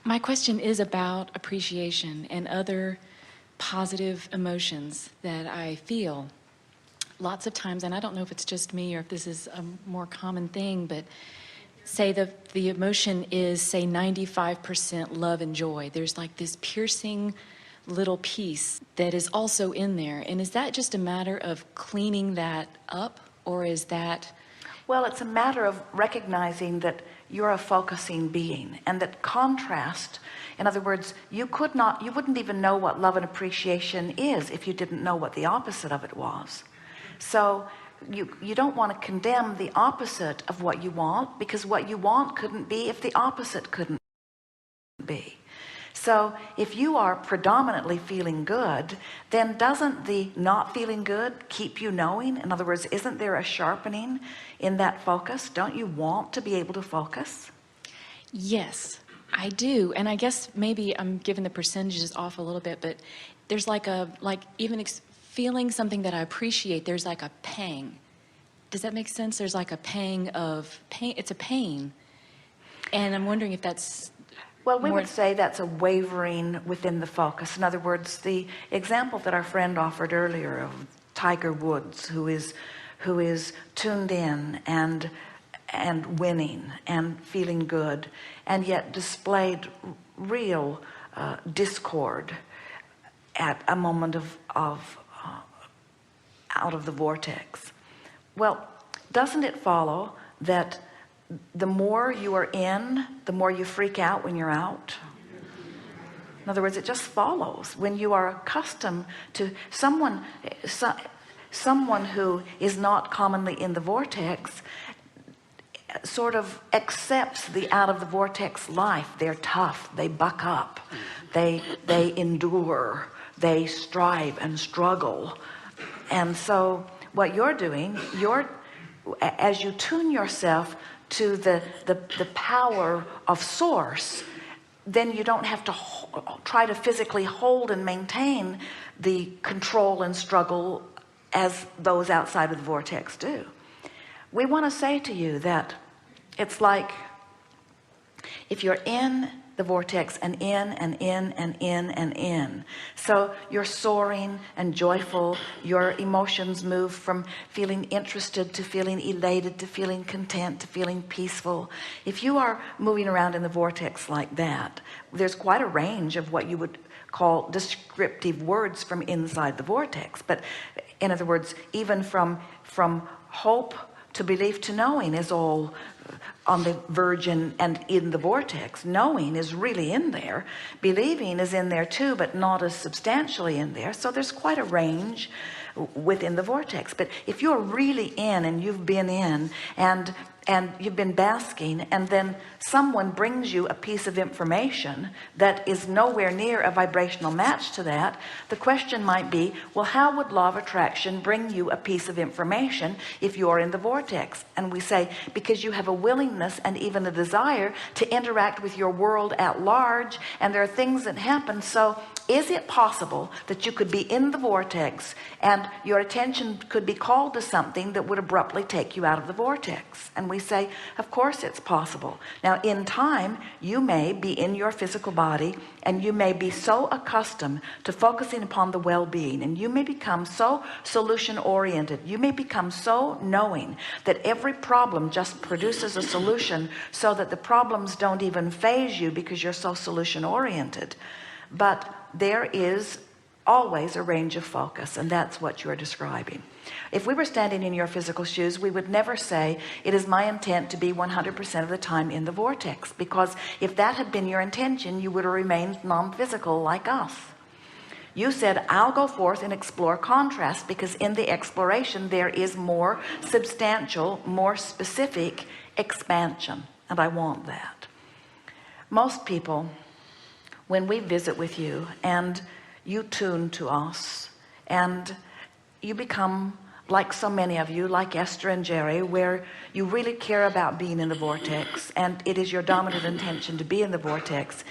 My question is about appreciation and other positive emotions that I feel. Lots of times, and I don't know if it's just me or if this is a more common thing, but say the emotion is, say, 95% love and joy. There's like this piercing little piece that is also in there. And is that just a matter of cleaning that up, or is that... Well, it's a matter of recognizing that you're a focusing being, and that contrast, in other words, you wouldn't even know what love and appreciation is if you didn't know what the opposite of it was. So you don't want to condemn the opposite of what you want, because what you want couldn't be if the opposite couldn't be. So if you are predominantly feeling good, then doesn't the not feeling good keep you knowing? In other words, isn't there a sharpening in that focus? Don't you want to be able to focus? Yes, I do. And I guess maybe I'm giving the percentages off a little bit, but there's feeling something that I appreciate, there's like a pang. Does that make sense? There's like a pang of pain. It's a pain. And I'm wondering if that's... Well, we would say that's a wavering within the focus. In other words, the example that our friend offered earlier of Tiger Woods, who is tuned in and winning and feeling good, and yet displayed real discord at a moment of out of the vortex. Well, doesn't it follow that the more you are in, the more you freak out when you're out? In other words, it just follows. When you are accustomed to someone who is not commonly in the vortex, sort of accepts the out of the vortex life. They're tough, they buck up, they endure, they strive and struggle. And so what you're doing, as you tune yourself to the power of source, then you don't have to try to physically hold and maintain the control and struggle as those outside of the vortex do. We want to say to you that it's like if you're in the vortex and in and in and in and in, so you're soaring and joyful, your emotions move from feeling interested to feeling elated to feeling content to feeling peaceful. If you are moving around in the vortex like that, there's quite a range of what you would call descriptive words from inside the vortex. But in other words, even from hope to belief to knowing is all on the verge and in the vortex. Knowing is really in there, believing is in there too, but not as substantially in there. So there's quite a range within the vortex. But if you're really in and you've been in and you've been basking, and then someone brings you a piece of information that is nowhere near a vibrational match to that, the question might be, well, how would law of attraction bring you a piece of information if you're in the vortex? And we say, because you have a willingness and even a desire to interact with your world at large, and there are things that happen. So is it possible that you could be in the vortex and your attention could be called to something that would abruptly take you out of the vortex? And we say, of course it's possible. Now in time, you may be in your physical body and you may be so accustomed to focusing upon the well-being, and you may become so solution oriented, you may become so knowing that every problem just produces a solution, so that the problems don't even faze you because you're so solution oriented. But there is always a range of focus, and that's what you're describing. If we were standing in your physical shoes, we would never say it is my intent to be 100% of the time in the vortex, because if that had been your intention, you would have remained non-physical like us. You said, I'll go forth and explore contrast, because in the exploration there is more substantial, more specific expansion, and I want that. Most people, when we visit with you and you tune to us and you become like so many of you, like Esther and Jerry, where you really care about being in the vortex and it is your dominant intention to be in the vortex,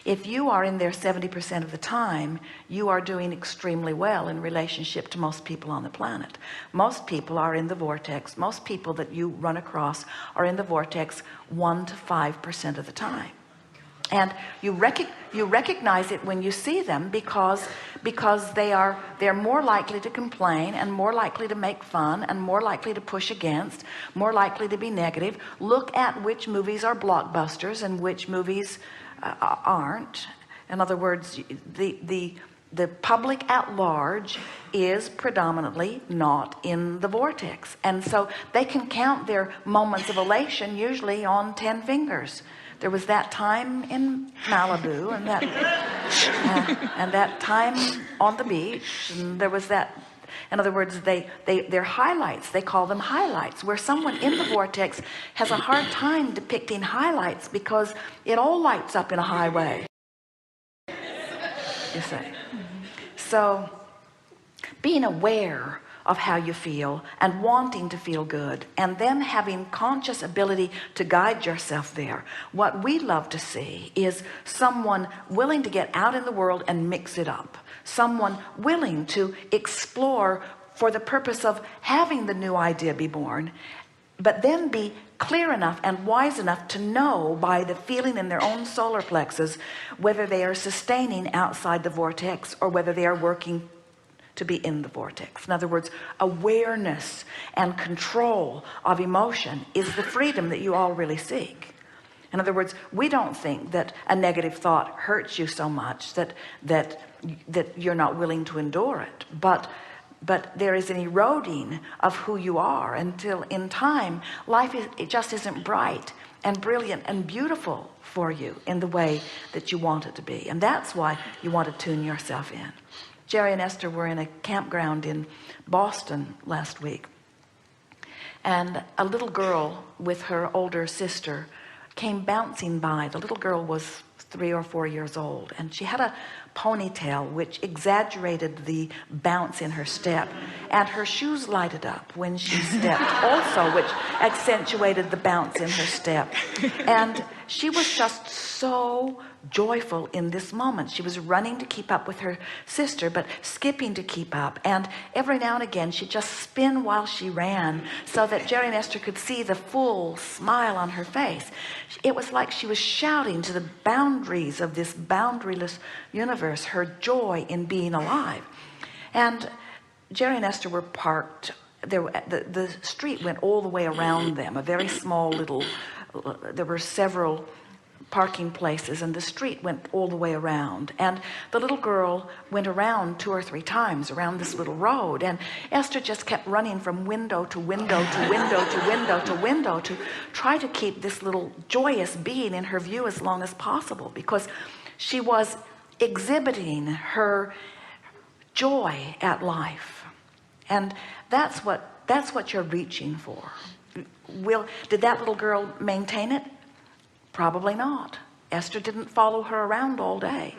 if you are in there 70% of the time, you are doing extremely well in relationship to most people on the planet. Most people are in the vortex. Most people that you run across are in the vortex 1 to 5% of the time. And you recognize it when you see them, because they're more likely to complain, and more likely to make fun, and more likely to push against, more likely to be negative. Look at which movies are blockbusters and which movies aren't. In other words, the public at large is predominantly not in the vortex, and so they can count their moments of elation usually on 10 fingers. There was that time in Malibu, and that time on the beach, and there was that. In other words, they're highlights. They call them highlights, where someone in the vortex has a hard time depicting highlights because it all lights up in a high way, you see. So being aware of how you feel and wanting to feel good, and then having conscious ability to guide yourself there. What we love to see is someone willing to get out in the world and mix it up, someone willing to explore for the purpose of having the new idea be born, but then be clear enough and wise enough to know by the feeling in their own solar plexus whether they are sustaining outside the vortex or whether they are working to be in the vortex. In other words, awareness and control of emotion is the freedom that you all really seek. In other words, we don't think that a negative thought hurts you so much that you're not willing to endure it, but there is an eroding of who you are until in time life it just isn't bright and brilliant and beautiful for you in the way that you want it to be. And that's why you want to tune yourself in. Jerry and Esther were in a campground in Boston last week, and a little girl with her older sister came bouncing by. The little girl was 3 or 4 years old, and she had a ponytail which exaggerated the bounce in her step, and her shoes lighted up when she stepped also, which accentuated the bounce in her step. And she was just so joyful in this moment. She was running to keep up with her sister, but skipping to keep up, and every now and again she'd just spin while she ran so that Jerry and Esther could see the full smile on her face. It was like she was shouting to the boundaries of this boundaryless universe her joy in being alive. And Jerry and Esther were parked there. The street went all the way around them, a very small little, there were several parking places, and the street went all the way around, and the little girl went around 2 or 3 times around this little road, and Esther just kept running from window to window to window to window to window to try to keep this little joyous being in her view as long as possible, because she was exhibiting her joy at life. And that's what you're reaching for. Did that little girl maintain it? Probably not. Esther didn't follow her around all day.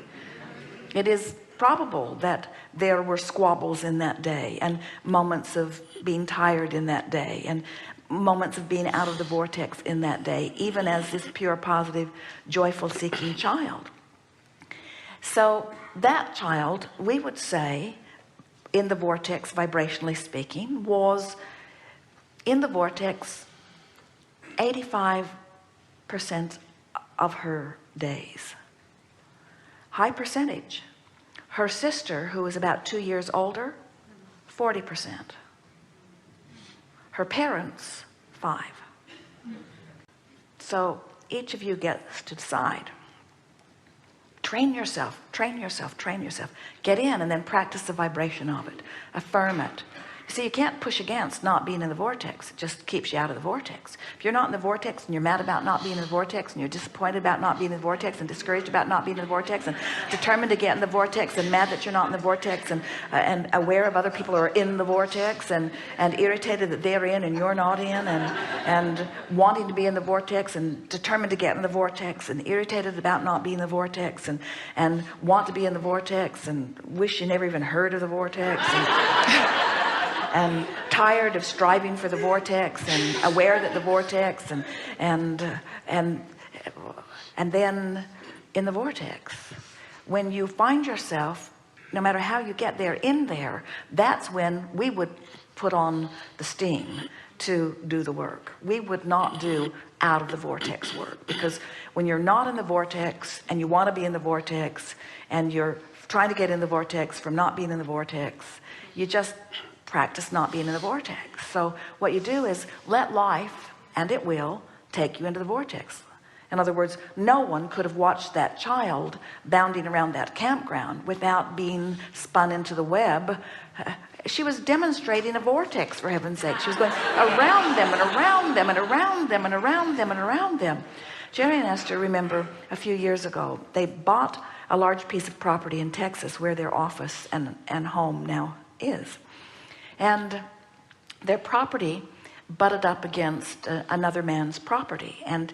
It is probable that there were squabbles in that day, and moments of being tired in that day, and moments of being out of the vortex in that day, even as this pure, positive, joyful seeking child. So that child, we would say, in the vortex, vibrationally speaking, was in the vortex 85% of her days. High percentage. Her sister, who was about 2 years older, 40%. Her parents, 5%. So each of you gets to decide. Train yourself, train yourself, train yourself. Get in and then practice the vibration of it. Affirm it. See, you can't push against not being in the vortex. It just keeps you out of the vortex. If you're not in the vortex and you're mad about not being in the vortex, and you're disappointed about not being in the vortex, and discouraged about not being in the vortex, and determined to get in the vortex, and mad that you're not in the vortex, and aware of other people who are in the vortex, and irritated that they're in and you're not in, and wanting to be in the vortex, and determined to get in the vortex, and irritated about not being in the vortex, and want to be in the vortex, and wish you never even heard of the vortex, and tired of striving for the vortex, and aware that the vortex, and then in the vortex. When you find yourself, no matter how you get there, in there, that's when we would put on the steam to do the work. We would not do out of the vortex work, because when you're not in the vortex and you want to be in the vortex and you're trying to get in the vortex from not being in the vortex, you just practice not being in the vortex. So what you do is let life, and it will, take you into the vortex. In other words, no one could have watched that child bounding around that campground without being spun into the web. She was demonstrating a vortex, for heaven's sake. She was going around them and around them and around them and around them and around them. Jerry and Esther, remember, a few years ago, they bought a large piece of property in Texas where their office and home now is. And their property butted up against another man's property. And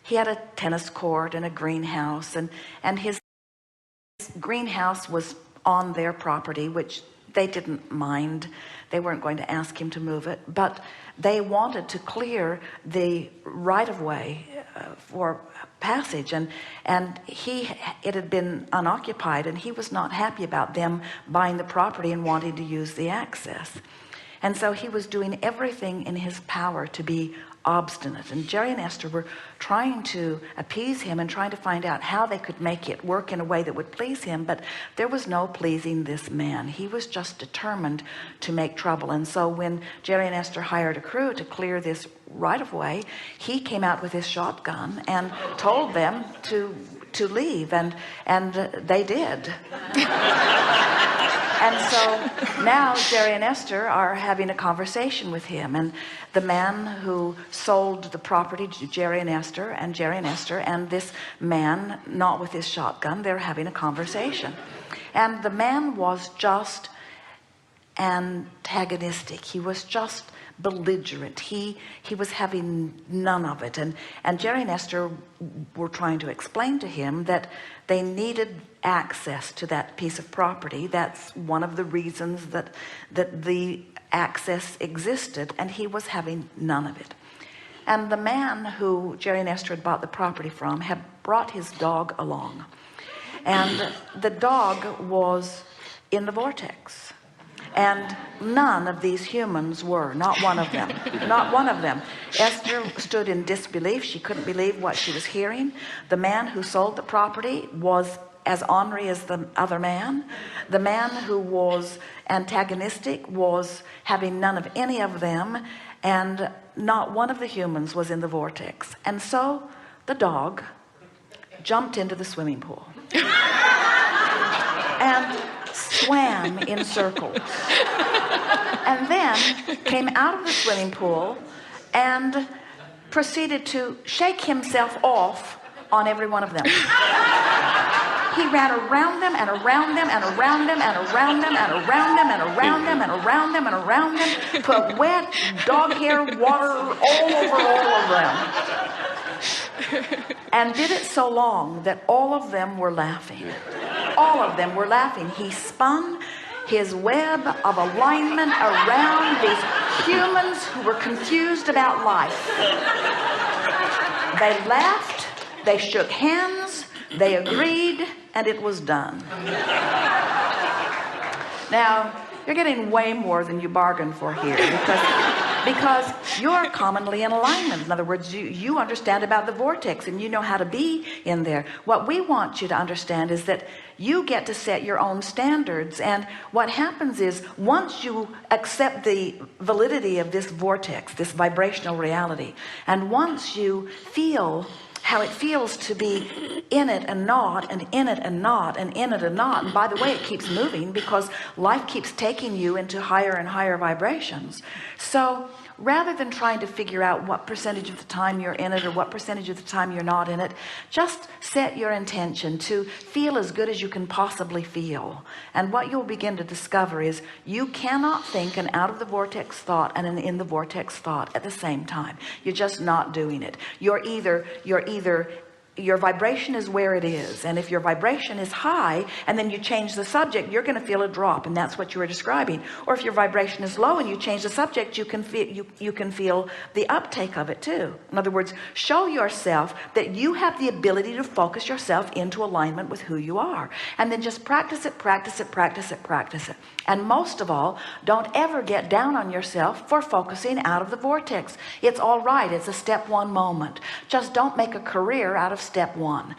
he had a tennis court and a greenhouse, and his greenhouse was on their property, which they didn't mind. They weren't going to ask him to move it, but they wanted to clear the right-of-way for passage, and it had been unoccupied, and he was not happy about them buying the property and wanting to use the access. And so he was doing everything in his power to be obstinate, and Jerry and Esther were trying to appease him and trying to find out how they could make it work in a way that would please him, but there was no pleasing this man. He was just determined to make trouble. And so when Jerry and Esther hired a crew to clear this right-of-way, he came out with his shotgun and told them to leave, and they did. And so now Jerry and Esther are having a conversation with him, and the man who sold the property to Jerry and Esther and this man, not with his shotgun, they're having a conversation. And the man was just antagonistic. He was just belligerent. He was having none of it, and Jerry and Esther were trying to explain to him that they needed access to that piece of property. That's one of the reasons that the access existed, and he was having none of it. And the man who Jerry and Esther had bought the property from had brought his dog along, and the dog was in the vortex. And none of these humans were, not one of them, not one of them. Esther stood in disbelief. She couldn't believe what she was hearing. The man who sold the property was as ornery as the other man. The man who was antagonistic was having none of any of them, and not one of the humans was in the vortex. And so the dog jumped into the swimming pool and swam in circles, and then came out of the swimming pool and proceeded to shake himself off on every one of them. He ran around them and around them and around them and around them and around them and around them and around them and around them, put wet dog hair water all over them, and did it so long that all of them were laughing. All of them were laughing. He spun his web of alignment around these humans who were confused about life. They laughed, they shook hands, they agreed, and it was done. Now, you're getting way more than you bargained for here, because you're commonly in alignment. In other words, you understand about the vortex and you know how to be in there. What we want you to understand is that you get to set your own standards, and what happens is once you accept the validity of this vortex, this vibrational reality, and once you feel how it feels to be in it and not, and in it and not, and in it and not, and by the way, it keeps moving because life keeps taking you into higher and higher vibrations. So rather than trying to figure out what percentage of the time you're in it or what percentage of the time you're not in it, just set your intention to feel as good as you can possibly feel. And what you'll begin to discover is you cannot think an out of the vortex thought and an in the vortex thought at the same time. You're just not doing it. You're either your vibration is where it is, and if your vibration is high and then you change the subject, you're going to feel a drop, and that's what you were describing. Or if your vibration is low and you change the subject, you can feel the uptake of it too. In other words, show yourself that you have the ability to focus yourself into alignment with who you are, and then just practice it, practice it, practice it, practice it. And most of all, don't ever get down on yourself for focusing out of the vortex. It's all right. It's a step one moment. Just don't make a career out of step one.